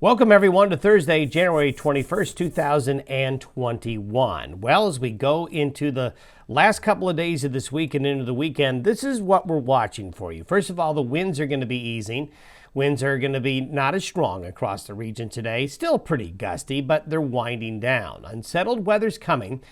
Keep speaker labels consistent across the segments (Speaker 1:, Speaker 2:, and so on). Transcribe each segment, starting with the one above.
Speaker 1: Welcome everyone to Thursday, January 21st, 2021. Well, as we go into the last couple of days of this week and into the weekend, this is what we're watching for you. First of all, the winds are going to be easing. Winds are going to be not as strong across the region today. Still pretty gusty, but they're winding down. Unsettled weather's coming.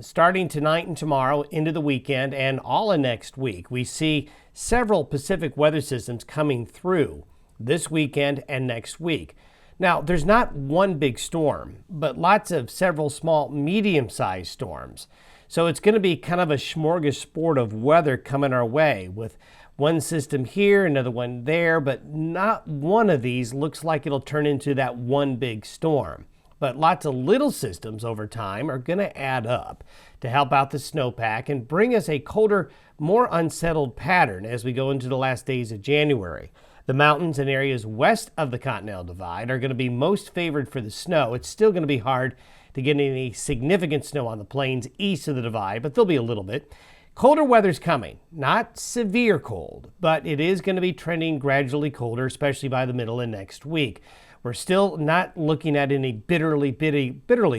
Speaker 1: Starting tonight and tomorrow into the weekend and all of next week. We see several Pacific weather systems coming through this weekend and next week. Now, there's not one big storm, but lots of several small, medium-sized storms. So it's going to be kind of a smorgasbord of weather coming our way with one system here, another one there, but not one of these looks like it'll turn into that one big storm. But lots of little systems over time are going to add up to help out the snowpack and bring us a colder, more unsettled pattern as we go into the last days of January. The mountains and areas west of the Continental Divide are going to be most favored for the snow. It's still going to be hard to get any significant snow on the plains east of the Divide, but there'll be a little bit. Colder weather's coming. Not severe cold, but it is going to be trending gradually colder, especially by the middle of next week. We're still not looking at any bitterly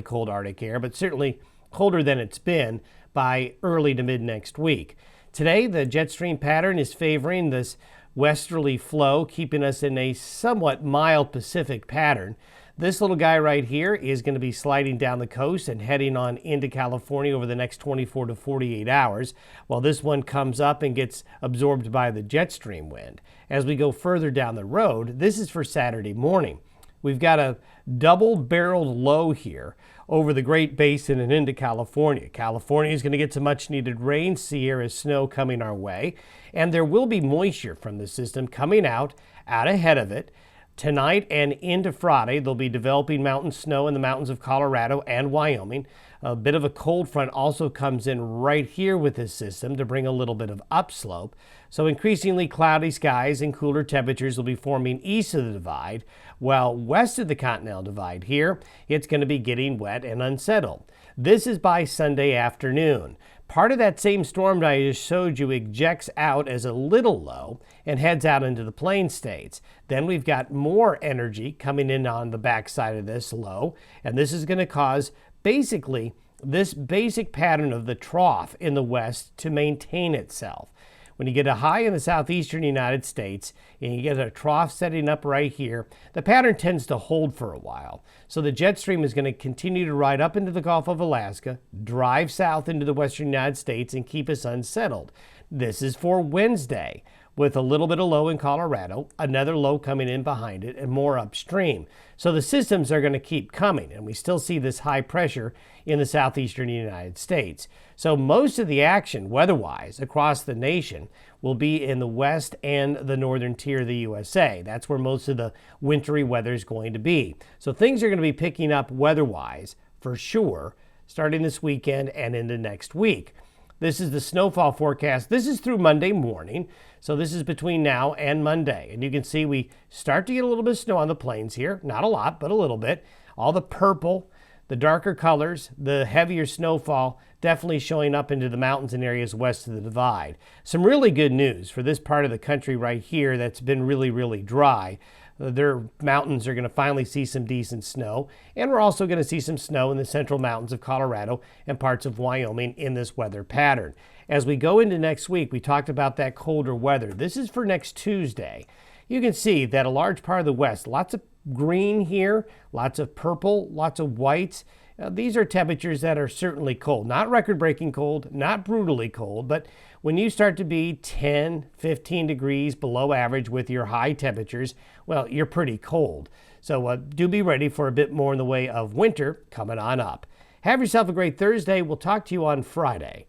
Speaker 1: cold Arctic air, but certainly colder than it's been by early to mid next week. Today, the jet stream pattern is favoring this westerly flow, keeping us in a somewhat mild Pacific pattern. This little guy right here is going to be sliding down the coast and heading on into California over the next 24 to 48 hours, while this one comes up and gets absorbed by the jet stream wind. As we go further down the road, this is for Saturday morning. We've got a double-barreled low here over the Great Basin and into California. California is going to get some much-needed rain, Sierra snow coming our way, and there will be moisture from the system coming out ahead of it. Tonight and into Friday, there'll be developing mountain snow in the mountains of Colorado and Wyoming. A bit of a cold front also comes in right here with this system to bring a little bit of upslope. So increasingly cloudy skies and cooler temperatures will be forming east of the divide, while west of the Continental Divide here, it's going to be getting wet and unsettled. This is by Sunday afternoon. Part of that same storm that I just showed you ejects out as a little low and heads out into the plain states. Then we've got more energy coming in on the backside of this low, and this is going to cause basically this basic pattern of the trough in the west to maintain itself. When you get a high in the southeastern United States and you get a trough setting up right here, the pattern tends to hold for a while. So the jet stream is going to continue to ride up into the Gulf of Alaska, drive south into the western United States, and keep us unsettled. This is for Wednesday, with a little bit of low in Colorado, another low coming in behind it, and more upstream. So the systems are going to keep coming, and we still see this high pressure in the southeastern United States. So most of the action, weather-wise, across the nation will be in the west and the northern tier of the USA. That's where most of the wintry weather is going to be. So things are going to be picking up weather-wise, for sure, starting this weekend and into next week. This is the snowfall forecast. This is through Monday morning, so this is between now and Monday. And you can see we start to get a little bit of snow on the plains here. Not a lot, but a little bit. All the purple, the darker colors, the heavier snowfall definitely showing up into the mountains and areas west of the divide. Some really good news for this part of the country right here that's been really dry. Their mountains are going to finally see some decent snow, and we're also going to see some snow in the central mountains of Colorado and parts of Wyoming in this weather pattern. As we go into next week, we talked about that colder weather. This is for next Tuesday. You can see that a large part of the west, lots of green here, lots of purple, lots of whites. These are temperatures that are certainly cold. Not record-breaking cold, not brutally cold, but when you start to be 10, 15 degrees below average with your high temperatures, well, you're pretty cold. So do be ready for a bit more in the way of winter coming on up. Have yourself a great Thursday. We'll talk to you on Friday.